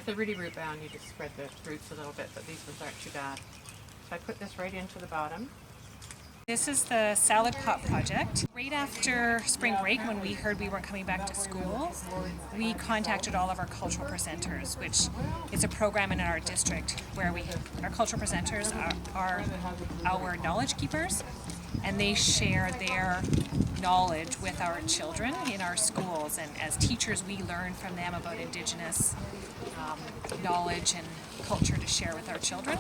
they're really root bound, you just spread the roots a little bit, but these ones aren't too bad. So I put this right into the bottom. This is the salad pot project. Right after spring break, when we heard we weren't coming back to school, we contacted all of our cultural presenters, which is a program in our district where our cultural presenters are our knowledge keepers, and they share their knowledge with our children in our schools. And as teachers, we learn from them about Indigenous knowledge and culture to share with our children.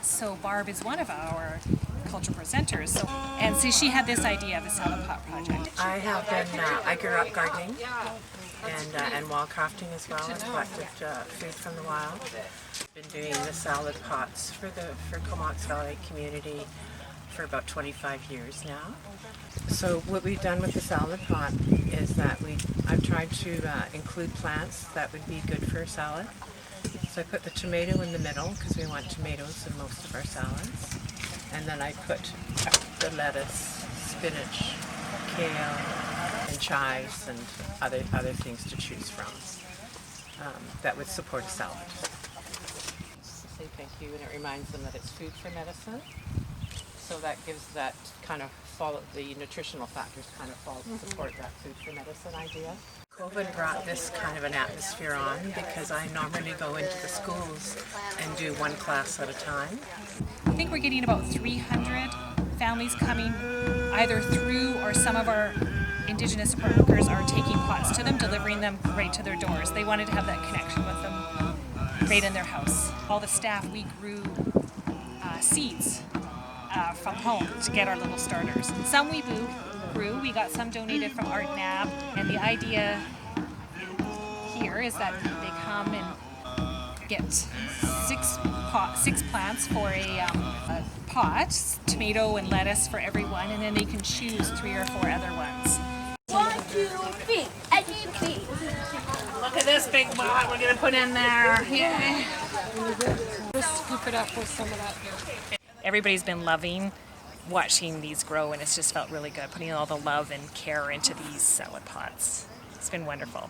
So Barb is one of our cultural presenters. So she had this idea of the salad pot project. I have been, I grew up gardening and wildcrafting as well, and collected food from the wild. Been doing the salad pots for Comox Valley community for about 25 years now. So what we've done with the salad pot is that I've tried to include plants that would be good for a salad. So I put the tomato in the middle because we want tomatoes in most of our salads. And then I put the lettuce, spinach, kale, and chives, and other things to choose from that would support a salad. Say thank you, and it reminds them that it's food for medicine. So that gives that kind of the nutritional factors kind of support that food for medicine idea. COVID brought this kind of an atmosphere on because I normally go into the schools and do one class at a time. I think we're getting about 300 families coming either through, or some of our Indigenous Support Workers are taking pots to them, delivering them right to their doors. They wanted to have that connection with them right in their house. All the staff, we grew seeds from home to get our little starters. Some we grew, we got some donated from Art Nab, and the idea here is that they come and get six plants for a pot, tomato and lettuce for everyone, and then they can choose 3 or 4 other ones. 1, 2, 3, and you please. Look at this big pot we're going to put in there. Yay! Just scoop it up with some of that. Everybody's been loving watching these grow, and it's just felt really good, putting all the love and care into these salad pots. It's been wonderful.